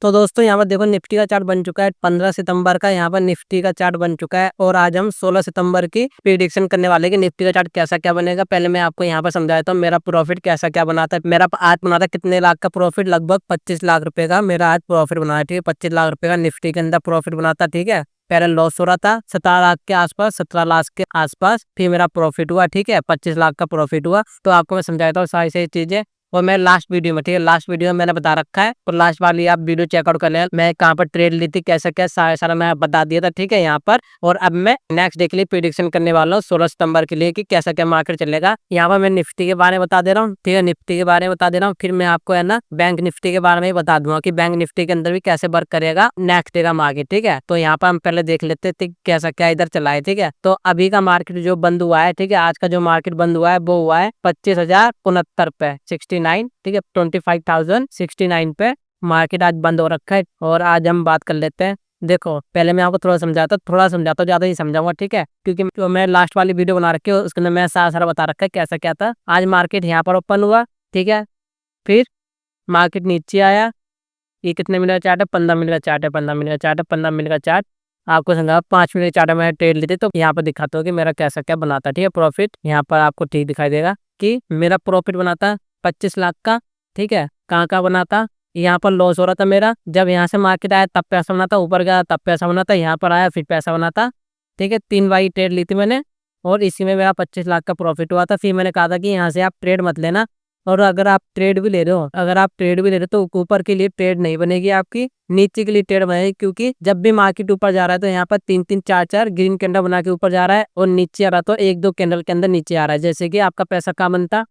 तो दोस्तों यहाँ पर देखो निफ्टी का चार्ट बन चुका है 15 सितंबर का। यहाँ पर निफ्टी का चार्ट बन चुका है और आज हम 16 सितंबर की प्रिडिक्शन करने वाले कि निफ्टी का चार्ट कैसा क्या बनेगा। पहले मैं आपको यहाँ पर समझा देता हूँ मेरा प्रॉफिट कैसा क्या बना था। मेरा आज बना था कितने लाख का प्रॉफिट, लगभग 25 लाख रुपए का मेरा आज प्रॉफिट बना है। ठीक है, 25 लाख रुपए का निफ्टी के अंदर प्रॉफिट बना था। ठीक है, पहले लॉस हो रहा था 17 लाख के आसपास, 17 लाख के आसपास, फिर मेरा प्रॉफिट हुआ। ठीक है, 25 लाख का प्रॉफिट हुआ। तो आपको मैं समझाता हूँ सारी सारी चीजें और मैं लास्ट वीडियो में, ठीक है, लास्ट वीडियो में मैंने बता रखा है तो लास्ट वाली आप वीडियो चेकआउट कर लें। मैं कहाँ पर ट्रेड ली थी, कैसा क्या सारा मैं बता दिया था। ठीक है, यहाँ पर। और अब मैं नेक्स्ट डे के लिए प्रिडिक्शन करने वाला हूँ 16 सितंबर के लिए कि कैसा क्या मार्केट चलेगा। यहाँ पर मैं निफ्टी के बारे में बता दे रहा हूँ। ठीक है, निफ्टी के बारे में बता दे रहा हूँ। फिर मैं आपको है ना बैंक निफ्टी के बारे में बता दूंगा कि बैंक निफ्टी के अंदर भी कैसे वर्क करेगा नेक्स्ट डे का मार्केट। ठीक है, तो यहाँ पर हम पहले देख लेते थे कैसा क्या इधर चला है। ठीक है, तो अभी का मार्केट जो बंद हुआ है, ठीक है, आज का जो मार्केट बंद हुआ है वो हुआ है 25,069 पे 69। ठीक है, 25,069 पे मार्केट आज बंद हो रखा है। और आज हम बात कर लेते हैं। देखो पहले मैं आपको थोड़ा समझाता हूँ, ज्यादा ही समझाऊंगा। ठीक है, क्योंकि जो मैं लास्ट वाली वीडियो बना रखी है उसके अंदर मैं सारा बता रखा है कैसा क्या था। आज मार्केट यहाँ पर ओपन हुआ। ठीक है, फिर मार्केट नीचे आया। ये कितने मिनट का चार्ट है? 15 मिनट का चार्ट है, 15 मिनट का चार्ट है, 15 मिनट का चार्ट। आपको समझा 5 मिनट का चार्ट में ट्रेड लेते तो यहाँ पर दिखाता हूँ कि मेरा कैसा क्या बनाता। ठीक है, प्रॉफिट यहाँ पर आपको ठीक दिखाई देगा कि मेरा प्रॉफिट बनाता 25 लाख का। ठीक है, कहाँ का बना था? यहाँ पर लॉस हो रहा था मेरा। जब यहाँ से मार्केट आया तब पैसा बना था, ऊपर गया तब पैसा बना था, यहाँ पर आया फिर पैसा बना था। ठीक है, 3 बारी ट्रेड ली थी मैंने और इसी में मेरा 25 लाख का प्रॉफिट हुआ था। फिर मैंने कहा था कि यहाँ से आप ट्रेड मत लेना। और अगर आप ट्रेड भी ले रहे हो, तो ऊपर के लिए ट्रेड नहीं बनेगी आपकी, नीचे के लिए ट्रेड बनेगी। क्योंकि जब भी मार्केट ऊपर जा रहा है तो यहाँ पर 3-3 4-4 ग्रीन कैंडल बना के ऊपर जा रहा है और नीचे आ रहा तो 1-2 कैंडल के अंदर नीचे आ रहा है। जैसे कि आपका पैसा कहाँ बनता?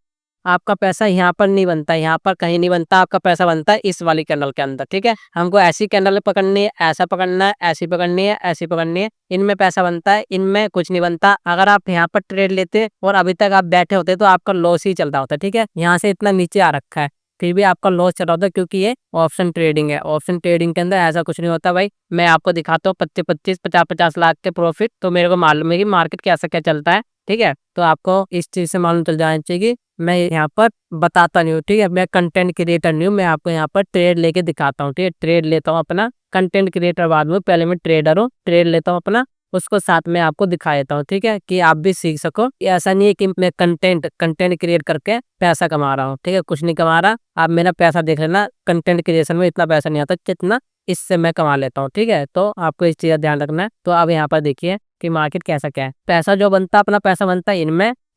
आपका पैसा यहाँ पर नहीं बनता, यहाँ पर कहीं नहीं बनता, आपका पैसा बनता है इस वाली कैंडल के अंदर। ठीक है, हमको ऐसी कैंडल पकड़नी है, ऐसा पकड़ना है, ऐसी पकड़नी है, ऐसी पकड़नी है। इनमें पैसा बनता है, इनमें कुछ नहीं बनता। अगर आप यहाँ पर ट्रेड लेते और अभी तक आप बैठे होते तो आपका लॉस ही चल रहा होता। ठीक है, यहाँ से इतना नीचे आ रखा है फिर भी आपका लॉस चल रहा होता क्योंकि ये ऑप्शन ट्रेडिंग है। ऑप्शन ट्रेडिंग के अंदर ऐसा कुछ नहीं होता भाई। मैं आपको दिखाता हूँ 25-25 50-50 लाख के प्रॉफिट, तो मेरे को मालूम है कि मार्केट कैसा क्या चलता है। ठीक है, तो आपको इस चीज से मालूम चल जाना चाहिए। मैं यहाँ पर बताता नहीं हूँ। ठीक है, मैं कंटेंट क्रिएटर नहीं हूँ, मैं आपको यहाँ पर ट्रेड लेके दिखाता हूँ। ठीक है, ट्रेड लेता हूँ अपना, कंटेंट क्रिएटर बाद में, पहले मैं ट्रेडर हूँ, ट्रेड लेता हूँ अपना, उसको साथ में आपको दिखा देता हूँ। ठीक है, कि आप भी सीख सको। ऐसा नहीं है कि मैं कंटेंट क्रिएट करके पैसा कमा रहा हूँ। ठीक है, कुछ नहीं कमा रहा। आप मेरा पैसा देख लेना, कंटेंट क्रिएशन में इतना पैसा नहीं आता जितना इससे मैं कमा लेता हूँ। ठीक है, तो आपको इस चीज का ध्यान रखना है। तो अब यहाँ पर देखिए कि मार्केट कैसा क्या है। पैसा जो बनता अपना पैसा बनता है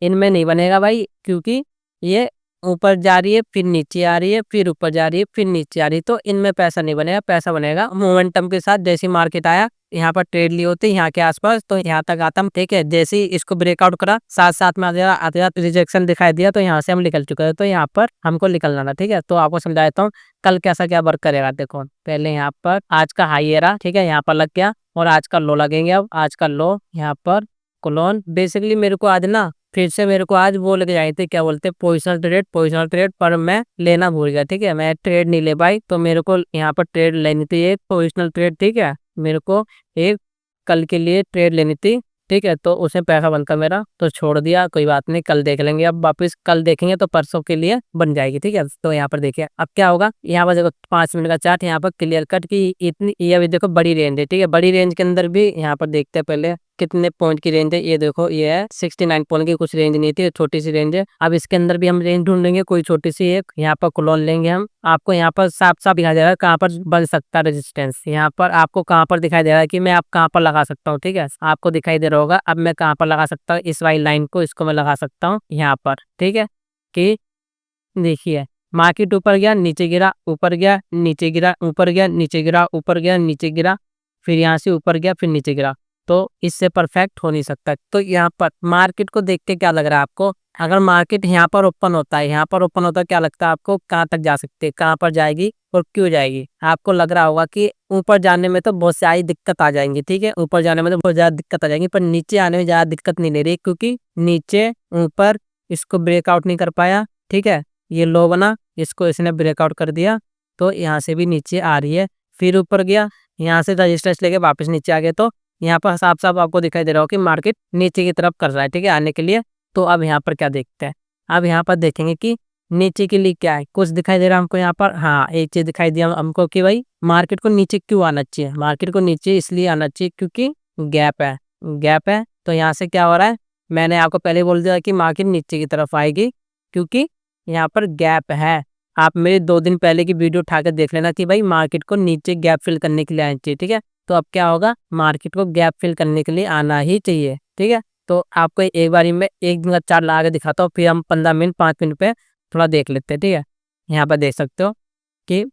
इनमें नहीं बनेगा भाई, क्योंकि ये ऊपर जा रही है फिर नीचे आ रही है, फिर ऊपर जा रही है फिर नीचे आ रही है, तो इनमें पैसा नहीं बनेगा। पैसा बनेगा मोमेंटम के साथ। जैसी मार्केट आया यहाँ पर ट्रेड ली होती यहाँ के आसपास तो यहाँ तक आता हम। ठीक है, जैसे ही इसको ब्रेकआउट करा साथ साथ में आते रिजेक्शन दिखाई दिया तो यहाँ से हम निकल चुके हैं। तो यहाँ पर हमको निकलना था। ठीक है, तो आपको समझा देता हूँ कल कैसा क्या वर्क करेगा। देखो पहले यहाँ पर आज का हाई एरा, ठीक है, यहाँ पर लग गया और आज का लो लगेंगे। अब आज का लो यहाँ पर क्लोन। बेसिकली मेरे को आज ना फिर से मेरे को आज वो लग जाए थे, क्या बोलते हैं, पोजिशनल ट्रेड, पर मैं लेना भूल गया। ठीक है, मैं ट्रेड नहीं ले पाई तो मेरे को यहाँ पर ट्रेड लेनी थी एक पोजिशनल ट्रेड। ठीक है, मेरे को एक कल के लिए ट्रेड लेनी थी। ठीक है, तो उसमें पैसा बनता मेरा तो छोड़ दिया, कोई बात नहीं, कल देख लेंगे। अब वापस कल देखेंगे तो परसों के लिए बन जाएगी। ठीक है, तो यहाँ पर देखिए अब क्या होगा। यहाँ पर देखो 5 मिनट का चार्ट यहाँ पर क्लियर कट की इतनी, ये अभी देखो बड़ी रेंज है। ठीक है, बड़ी रेंज के अंदर भी यहाँ पर देखते हैं पहले कितने पॉइंट की रेंज है। ये देखो ये है 69 पॉइंट की, कुछ रेंज नहीं थी, छोटी सी रेंज है। अब इसके अंदर भी हम रेंज ढूंढेंगे कोई छोटी सी एक, यहाँ पर क्लोन लेंगे हम। आपको यहाँ पर साफ साफ दिखाई दे रहा है कहाँ पर बन सकता है रेजिस्टेंस। यहाँ पर आपको कहाँ पर दिखाई दे रहा है कि मैं आप कहाँ पर लगा सकता हूँ। ठीक है, आपको दिखाई दे रहा होगा अब मैं कहाँ पर लगा सकता हूँ। इस वाली लाइन को, इसको मैं लगा सकता हूँ यहाँ पर। ठीक है, कि देखिए मार्केट ऊपर गया नीचे गिरा, ऊपर गया नीचे गिरा, ऊपर गया नीचे गिरा, ऊपर गया नीचे गिरा, फिर यहाँ से ऊपर गया फिर नीचे गिरा, तो इससे परफेक्ट हो नहीं सकता। तो यहाँ पर मार्केट को देख के क्या लग रहा है आपको? अगर मार्केट यहाँ पर ओपन होता है, यहाँ पर ओपन होता है, क्या लगता है आपको कहाँ तक जा सकते हैं, कहाँ पर जाएगी और क्यों जाएगी? आपको लग रहा होगा कि ऊपर जाने में तो बहुत सारी दिक्कत आ जाएंगी। ठीक है, ऊपर जाने में तो बहुत ज्यादा दिक्कत आ जाएंगी, पर नीचे आने में ज्यादा दिक्कत नहीं ले रही, क्योंकि नीचे ऊपर इसको ब्रेकआउट नहीं कर पाया। ठीक है, ये लो बना, इसको इसने ब्रेकआउट कर दिया तो यहाँ से भी नीचे आ रही है, फिर ऊपर गया, यहाँ से रजिस्टेंस लेके वापस नीचे आ गए। तो यहाँ पर साफ साफ आपको दिखाई दे रहा हो कि मार्केट नीचे की तरफ कर रहा है। ठीक है, आने के लिए। तो अब यहाँ पर क्या देखते हैं? अब यहाँ पर देखेंगे कि नीचे के लिए क्या है, कुछ दिखाई दे रहा है हमको यहाँ पर। हाँ, एक चीज दिखाई दिया हमको कि भाई मार्केट को नीचे क्यों आना चाहिए। मार्केट को नीचे इसलिए आना चाहिए क्योंकि गैप है, गैप है। तो यहाँ से क्या हो रहा है, मैंने आपको पहले बोल दिया कि मार्केट नीचे की तरफ आएगी क्योंकि यहाँ पर गैप है। आप मेरे 2 दिन पहले की वीडियो उठाकर देख लेना कि भाई मार्केट को नीचे गैप फिल करने के लिए आना चाहिए, ठीक है। तो अब क्या होगा, मार्केट को गैप फिल करने के लिए आना ही चाहिए, ठीक है। तो आपको एक बारी में एक दिन का चार्ट लगा के दिखाता हूँ, फिर हम 15 मिनट 5 मिनट पे थोड़ा देख लेते हैं, ठीक है। यहाँ पर देख सकते हो कि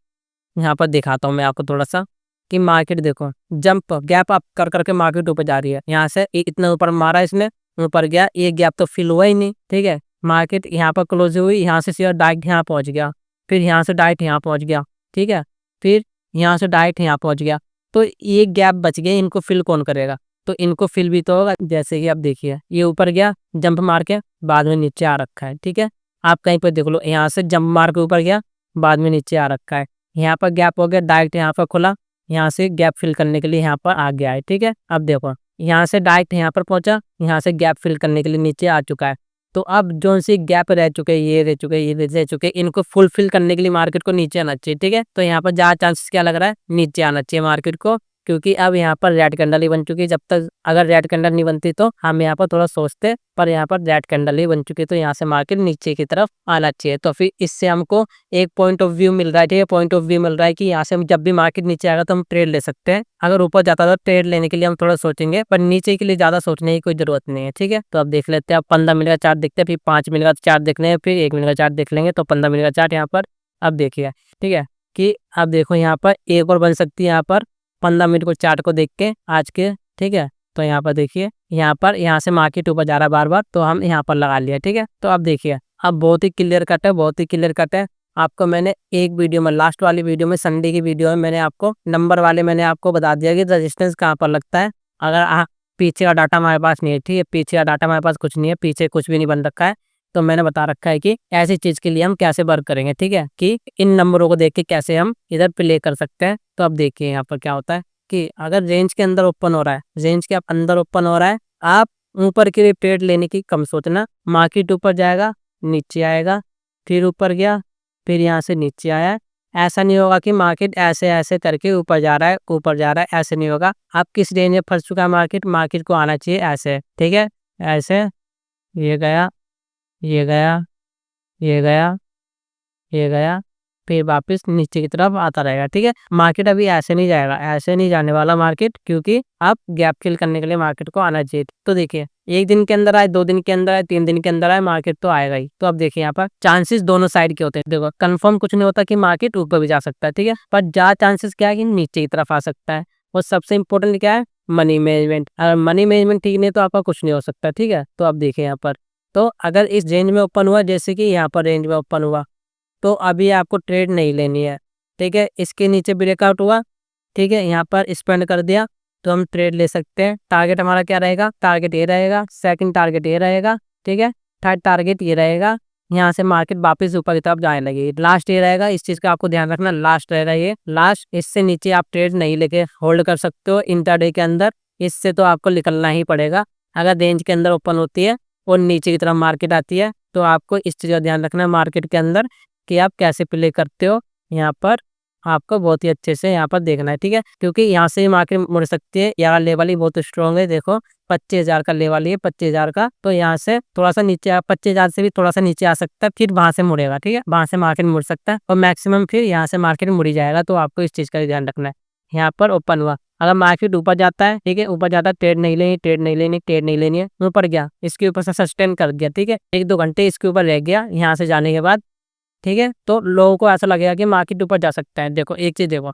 यहाँ पर दिखाता हूँ मैं आपको थोड़ा सा कि मार्केट देखो जंप गैप अप कर करके मार्केट ऊपर जा रही है। यहाँ से इतना ऊपर मारा इसने, ऊपर गया, ये गैप तो फिल हुआ ही नहीं, ठीक है। मार्केट यहाँ पर क्लोज हुई, यहाँ से सीधा डायरेक्ट यहाँ पहुँच गया, फिर यहाँ से डायरेक्ट यहाँ पहुँच गया, ठीक है। फिर यहाँ से डायरेक्ट यहाँ पहुँच गया। तो ये गैप बच गए, इनको फिल कौन करेगा, तो इनको फिल भी तो होगा। जैसे कि आप देखिए ये ऊपर गया जंप मार के, बाद में नीचे आ रखा है, ठीक है। आप कहीं पर देख लो, यहाँ से जंप मार के ऊपर गया, बाद में नीचे आ रखा है। यहाँ पर गैप हो गया, डायरेक्ट यहाँ पर खुला, यहाँ से गैप फिल करने के लिए यहाँ पर आ गया है, ठीक है। अब देखो यहाँ से डायरेक्ट यहाँ पर पहुंचा, यहाँ से गैप फिल करने के लिए नीचे आ चुका है। तो अब जो सी गैप रह चुके, ये रह चुके, ये रह चुके, इनको फुलफिल करने के लिए मार्केट को नीचे आना चाहिए, ठीक है। तो यहाँ पर ज्यादा चांसेस क्या लग रहा है, नीचे आना चाहिए मार्केट को, क्योंकि अब यहाँ पर रेड कैंडल ही बन चुकी है। जब तक अगर रेड कैंडल नहीं बनती तो हम यहाँ पर थोड़ा सोचते, पर यहाँ पर रेड कैंडल ही बन चुकी है, तो यहाँ से मार्केट नीचे की तरफ आना चाहिए। तो फिर इससे हमको एक पॉइंट ऑफ व्यू मिल रहा है, ठीक है। पॉइंट ऑफ व्यू मिल रहा है कि यहाँ से हम जब भी मार्केट नीचे आएगा तो हम ट्रेड ले सकते हैं। अगर ऊपर जाता तो ट्रेड लेने के लिए हम थोड़ा सोचेंगे, पर नीचे के लिए ज्यादा सोचने की कोई जरूरत नहीं है, ठीक है। तो अब देख लेते हैं, अब 15 मिनट का चार्ट देखते हैं, फिर 5 मिनट का चार्ट देखने हैं, फिर 1 मिनट का चार्ट देख लेंगे। तो 15 मिनट का चार्ट यहाँ पर अब देखिए, ठीक है, कि अब देखो यहाँ पर एक और बन सकती है। यहाँ पर 15 मिनट को चार्ट को देख के आज के, ठीक है। तो यहाँ पर देखिए, यहाँ पर यहाँ से मार्केट ऊपर जा रहा है बार बार, तो हम यहाँ पर लगा लिया, ठीक है। तो अब देखिए, अब बहुत ही क्लियर कट है, बहुत ही क्लियर कट है। आपको मैंने एक वीडियो में, लास्ट वाली वीडियो में, संडे की वीडियो में मैंने आपको नंबर वाले मैंने आपको बता दिया कि रजिस्टेंस कहाँ पर लगता है। अगर पीछे का डाटा हमारे पास नहीं है, ठीक है, पीछे का डाटा हमारे पास कुछ नहीं है, पीछे कुछ भी नहीं बन रखा है। तो मैंने बता रखा है कि ऐसी चीज के लिए हम कैसे वर्क करेंगे, ठीक है, कि इन नंबरों को देख के कैसे हम इधर प्ले कर सकते हैं। तो अब देखिए यहाँ पर क्या होता है कि अगर रेंज के अंदर ओपन हो रहा है, रेंज के अंदर ओपन हो रहा है, आप ऊपर के लिए ट्रेड लेने की कम सोचना। मार्केट ऊपर जाएगा, नीचे आएगा, फिर ऊपर गया, फिर यहाँ से नीचे आया। ऐसा नहीं होगा कि मार्केट ऐसे ऐसे करके ऊपर जा रहा है, ऊपर जा रहा है, ऐसे नहीं होगा। आप किस रेंज में फंस चुका है मार्केट, मार्केट को आना चाहिए ऐसे, ठीक है, ऐसे, ये गया, ये गया, ये गया, ये गया, फिर वापस नीचे की तरफ आता रहेगा, ठीक है। मार्केट अभी ऐसे नहीं जाएगा, ऐसे नहीं जाने वाला मार्केट, क्योंकि आप गैप फिल करने के लिए मार्केट को आना चाहिए। तो देखिए, 1 दिन के अंदर आए, 2 दिन के अंदर आए, 3 दिन के अंदर आए, मार्केट तो आएगा ही। तो अब देखिए यहाँ पर चांसेस दोनों साइड के होते हैं। देखो कंफर्म कुछ नहीं होता कि मार्केट ऊपर भी जा सकता है, ठीक है, पर ज्यादा चांसेस क्या है कि नीचे की तरफ आ सकता है। और सबसे इंपॉर्टेंट क्या है, मनी मैनेजमेंट। अगर मनी मैनेजमेंट ठीक नहीं तो आपका कुछ नहीं हो सकता, ठीक है। तो अब देखिए यहाँ पर, तो अगर इस रेंज में ओपन हुआ, जैसे कि यहाँ पर रेंज में ओपन हुआ, तो अभी आपको ट्रेड नहीं लेनी है, ठीक है। इसके नीचे ब्रेकआउट हुआ, ठीक है, यहाँ पर स्पेंड कर दिया, तो हम ट्रेड ले सकते हैं। टारगेट हमारा क्या रहेगा, टारगेट ये रहेगा, सेकंड टारगेट ये रहेगा, ठीक है, थर्ड टारगेट ये रहेगा। यहाँ से मार्केट वापस ऊपर की तरफ जाने लगेगी, लास्ट ये रहेगा। इस चीज का आपको ध्यान रखना, लास्ट रहेगा ये लास्ट। इससे नीचे आप ट्रेड नहीं लेके होल्ड कर सकते हो इंट्राडे के अंदर, इससे तो आपको निकलना ही पड़ेगा। अगर रेंज के अंदर ओपन होती है और नीचे की तरफ मार्केट आती है, तो आपको इस चीज का ध्यान रखना मार्केट के अंदर कि आप कैसे प्ले करते हो। यहाँ पर आपको बहुत ही अच्छे से यहाँ पर देखना है, ठीक है, क्योंकि यहाँ से मार्केट मुड़ सकती है। यहाँ लेवल ही बहुत स्ट्रॉन्ग है, देखो 25,000 का लेवल है, 25,000 का। तो यहाँ से थोड़ा सा नीचे 25,000 से भी थोड़ा सा नीचे आ सकता है, फिर वहां से मुड़ेगा, ठीक है, वहां से मार्केट मुड़ सकता है, और मैक्सिमम फिर यहाँ से मार्केट मुड़ी जाएगा। तो आपको इस चीज का ध्यान रखना है। यहाँ पर ओपन हुआ, अगर मार्केट ऊपर जाता है, ठीक है, ऊपर जाता है, ट्रेड नहीं लेनी, ट्रेड नहीं लेनी, ट्रेड नहीं लेनी है। ऊपर गया, इसके ऊपर से सस्टेन कर गया, ठीक है, 1-2 घंटे इसके ऊपर रह गया, यहाँ से जाने के बाद, ठीक है, तो लोगों को ऐसा लगेगा कि मार्केट ऊपर जा सकता है। देखो एक चीज देखो,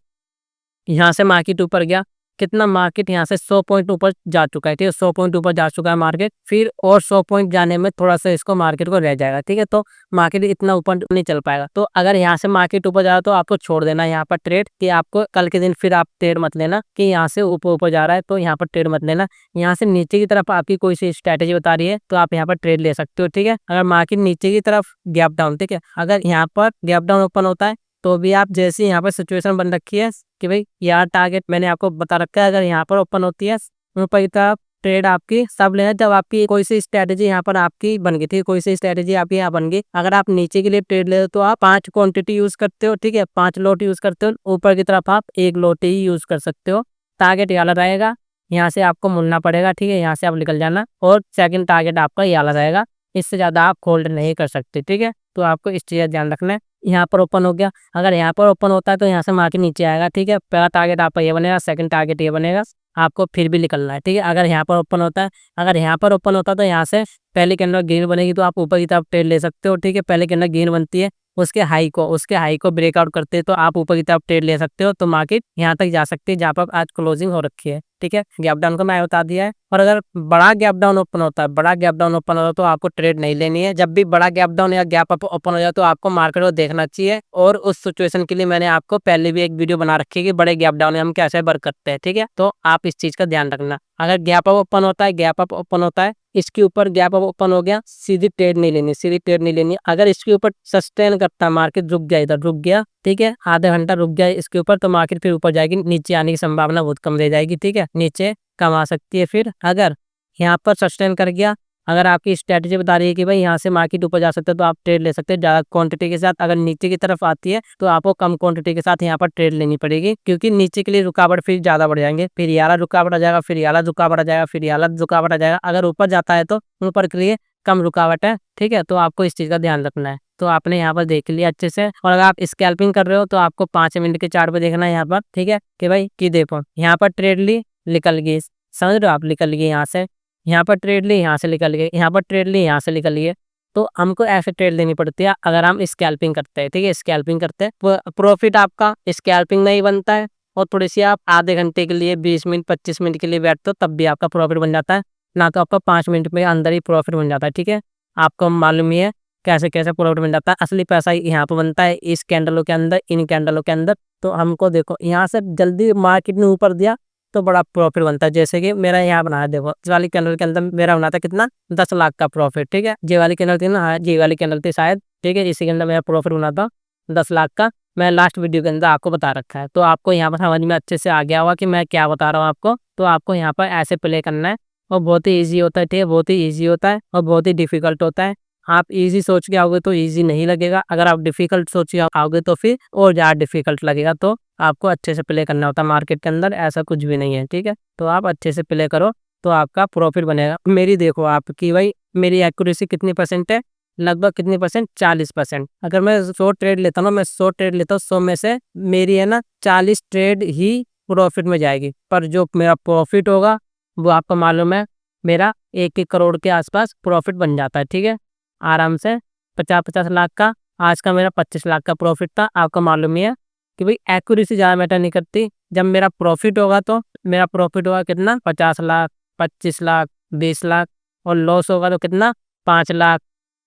यहाँ से मार्केट ऊपर गया, कितना मार्केट यहाँ से 100 पॉइंट ऊपर जा चुका है, ठीक है, 100 पॉइंट ऊपर जा चुका है मार्केट। फिर और 100 पॉइंट जाने में थोड़ा सा इसको मार्केट को रह जाएगा, ठीक है, तो मार्केट इतना ऊपर नहीं चल पाएगा। तो अगर यहाँ से मार्केट ऊपर जा रहा है तो आपको छोड़ देना यहाँ पर ट्रेड, कि आपको कल के दिन फिर आप ट्रेड मत लेना कि यहाँ से ऊपर ऊपर जा रहा है, तो यहाँ पर ट्रेड मत लेना। यहाँ से नीचे की तरफ आपकी कोई सी स्ट्रैटेजी बता रही है तो आप यहाँ पर ट्रेड ले सकते हो, ठीक है। अगर मार्केट नीचे की तरफ गैप डाउन, ठीक है, अगर यहाँ पर गैप डाउन ओपन होता है, तो भी आप जैसे यहाँ पर सिचुएशन बन रखी है कि भाई यार टारगेट मैंने आपको बता रखा है, अगर यहाँ पर ओपन होती है ऊपर की तरफ, ट्रेड आपकी सब लेना जब आपकी कोई सी स्ट्रेटेजी यहाँ पर आपकी बन गई थी, कोई सी स्ट्रेटेजी आपकी यहाँ बन गई। अगर आप नीचे के लिए ट्रेड ले तो आप 5 क्वांटिटी यूज करते हो, ठीक है, 5 लॉट यूज करते हो। ऊपर की तरफ आप 1 लॉट ही यूज कर सकते हो। टारगेट ये वाला रहेगा, यहाँ से आपको मुड़ना पड़ेगा, ठीक है, यहाँ से आप निकल जाना और सेकंड टारगेट आपका ये वाला रहेगा। इससे ज्यादा आप होल्ड नहीं कर सकते, ठीक है। तो आपको इस चीज का ध्यान रखना है। यहाँ पर ओपन हो गया, अगर यहाँ पर ओपन होता है तो यहाँ से मार्केट नीचे आएगा, ठीक है। पहला टारगेट आपका ये बनेगा, सेकंड टारगेट ये बनेगा, आपको फिर भी निकलना है, ठीक है। अगर यहाँ पर ओपन होता है, अगर यहाँ पर ओपन होता है तो यहाँ से पहले के अंदर ग्रीन बनेगी तो आप ऊपर की तरफ ट्रेड ले सकते हो, ठीक है। पहले के अंदर ग्रीन बनती है, उसके हाई को ब्रेकआउट करते हैं तो आप ऊपर की तरफ ट्रेड ले सकते हो। तो मार्केट यहाँ तक जा सकती है जहाँ पर आज क्लोजिंग हो रखी है, ठीक है। गैप डाउन को मैं बता दिया है। और अगर बड़ा गैप डाउन ओपन होता है तो आपको ट्रेड नहीं लेनी है। जब भी बड़ा गैप डाउन या गैप अप ओपन हो जाए तो आपको मार्केट को देखना चाहिए। और उस सिचुएशन के लिए मैंने आपको पहले भी एक वीडियो बना रखी है कि बड़े गैप डाउन हम कैसे वर्क करते हैं, ठीक है। तो आप इस चीज का ध्यान रखना। अगर गैप अप ओपन होता है, इसके ऊपर गैप अप ओपन हो गया, सीधी ट्रेड नहीं लेनी। अगर इसके ऊपर सस्टेन करता है, मार्केट रुक गया, इधर रुक गया, ठीक है, आधा घंटा रुक गया इसके ऊपर, तो मार्केट फिर ऊपर जाएगी, नीचे आने की संभावना बहुत कम रह जाएगी, ठीक है। नीचे कम आ सकती है। फिर अगर यहाँ पर सस्टेन कर गया, अगर आपकी स्ट्रेटेजी बता रही है कि भाई यहाँ से मार्केट ऊपर जा सकते हैं तो आप ट्रेड ले सकते हैं ज़्यादा क्वांटिटी के साथ। अगर नीचे की तरफ आती है तो आपको कम क्वांटिटी के साथ यहाँ पर ट्रेड लेनी पड़ेगी, क्योंकि नीचे के लिए रुकावट फिर ज़्यादा बढ़ जाएंगे। फिर याला रुकावट आ जाएगा, फिर याला रुकावट आ जाएगा, फिर याला रुकावट आ जाएगा। अगर ऊपर जाता है तो ऊपर के लिए कम रुकावट है, ठीक है। तो आपको इस चीज़ का ध्यान रखना है। तो आपने यहाँ पर देख लिया अच्छे से। और अगर आप स्कैल्पिंग कर रहे हो तो आपको 5 मिनट के चार्ट पे देखना है यहाँ पर, ठीक है, कि भाई कि देखो यहाँ पर ट्रेड ली, निकल गई, समझ रहे हो आप, निकल गई यहाँ से, यहाँ पर ट्रेड ली, यहाँ से निकल गए, यहाँ पर ट्रेड ली, यहाँ से निकल गए। तो हमको ऐसे ट्रेड लेनी पड़ती है अगर हम स्कैल्पिंग करते हैं, ठीक है। स्कैल्पिंग करते हैं प्रॉफिट आपका स्कैल्पिंग में ही बनता है। और थोड़ी सी आप आधे घंटे के लिए 20 मिनट 25 मिनट के लिए बैठते हो तब भी आपका प्रॉफिट बन जाता है, ना तो आपका 5 मिनट में अंदर ही प्रॉफिट बन जाता है, ठीक है। आपको मालूम ही है कैसे कैसे प्रॉफिट बन जाता है। असली पैसा यहाँ पर बनता है इस कैंडलों के अंदर, इन कैंडलों के अंदर। तो हमको देखो यहाँ से जल्दी मार्केट ने ऊपर दिया तो बड़ा प्रॉफिट बनता है। जैसे कि मेरा यहाँ बनाया, देखो इस वाली कैंडल के अंदर मेरा बना था कितना, 10 लाख का प्रॉफिट, ठीक है। जे वाली कैंडल थी ना, हाँ जे वाली कैंडल थी शायद, ठीक है। इसी के अंदर मेरा प्रॉफिट बना था 10 लाख का। मैं लास्ट वीडियो के अंदर आपको बता रखा है, तो आपको यहाँ पर समझ में अच्छे से आ गया होगा कि मैं क्या बता रहा हूँ आपको। तो आपको यहाँ पर ऐसे प्ले करना है और बहुत ही ईजी होता है, ठीक है, बहुत ही ईजी होता है और बहुत ही डिफिकल्ट होता है। आप इजी सोच के आओगे तो इजी नहीं लगेगा, अगर आप डिफिकल्ट सोच के आओगे तो फिर और ज़्यादा डिफिकल्ट लगेगा। तो आपको अच्छे से प्ले करना होता है मार्केट के अंदर, ऐसा कुछ भी नहीं है, ठीक है। तो आप अच्छे से प्ले करो तो आपका प्रॉफिट बनेगा। मेरी देखो आपकी भाई, मेरी एक्यूरेसी कितनी परसेंट है, लगभग कितनी परसेंट, 40%। अगर मैं 100 ट्रेड लेता हूँ, मैं 100 ट्रेड लेता हूँ, 100 में से मेरी है ना 40 ट्रेड ही प्रॉफिट में जाएगी। पर जो मेरा प्रॉफिट होगा वो आपको मालूम है, मेरा 1-1 करोड़ के आसपास प्रॉफिट बन जाता है, ठीक है, आराम से। 50-50 लाख का, आज का मेरा 25 लाख का प्रॉफिट था। आपको मालूम ही है कि भाई एक्यूरेसी ज़्यादा मैटर नहीं करती। जब मेरा प्रॉफिट होगा तो मेरा प्रॉफिट होगा कितना, 50 लाख, 25 लाख, 20 लाख। और लॉस होगा तो कितना, 5 लाख,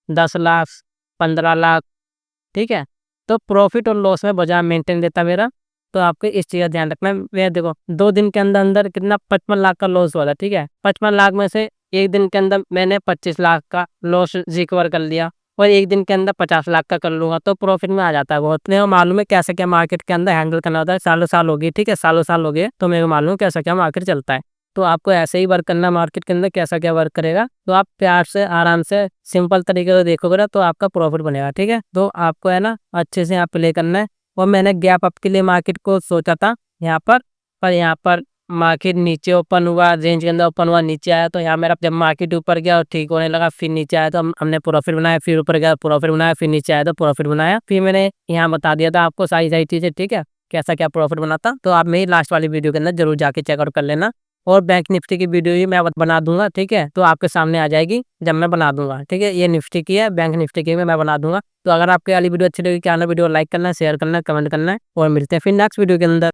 10 लाख, 15 लाख, ठीक है। तो प्रॉफिट और लॉस में बाजार मेंटेन देता मेरा। तो आपको इस चीज़ का ध्यान रखना है। मैं देखो 2 दिन के अंदर अंदर कितना, 55 लाख का लॉस हुआ था, ठीक है। 55 लाख में से एक दिन के अंदर मैंने 25 लाख का लॉस रिकवर कर लिया और एक दिन के अंदर 50 लाख का कर लूंगा तो प्रॉफिट में आ जाता है बहुत। मेरे को मालूम है कैसे क्या मार्केट के अंदर हैंडल करना होता है, सालों साल हो गई, ठीक है, सालों साल हो गए, तो मेरे को मालूम है कैसा क्या मार्केट चलता है। तो आपको ऐसे ही वर्क करना, मार्केट के अंदर कैसा क्या वर्क करेगा। तो आप प्यार से आराम से सिंपल तरीके से देखोगे ना तो आपका प्रॉफिट बनेगा, ठीक है। तो आपको है ना अच्छे से यहाँ प्ले करना है। और मैंने गैप अप के लिए मार्केट को सोचा था यहाँ पर यहाँ पर मार्केट नीचे ओपन हुआ, रेंज के अंदर ओपन हुआ, नीचे आया। तो यहाँ मेरा जब मार्केट ऊपर गया और ठीक होने लगा, फिर नीचे आया तो हमने प्रॉफिट बनाया, फिर ऊपर गया प्रॉफिट बनाया, फिर नीचे आया तो प्रॉफिट बनाया। फिर मैंने यहाँ बता दिया था आपको सारी सारी चीज़ें, ठीक है, कैसा क्या प्रॉफिट बनाता। तो आप मेरी लास्ट वाली वीडियो के अंदर जरूर जाके चेकआउट कर लेना। और बैंक निफ्टी की वीडियो ही मैं बना दूंगा, ठीक है, तो आपके सामने आ जाएगी जब मैं बना दूंगा, ठीक है। ये निफ्टी की है, बैंक निफ्टी की मैं बना दूंगा। तो अगर आपको वाली वीडियो अच्छी लगी, क्या ना वीडियो लाइक करना है, शेयर करना है, कमेंट करना है और मिलते हैं फिर नेक्स्ट वीडियो के अंदर।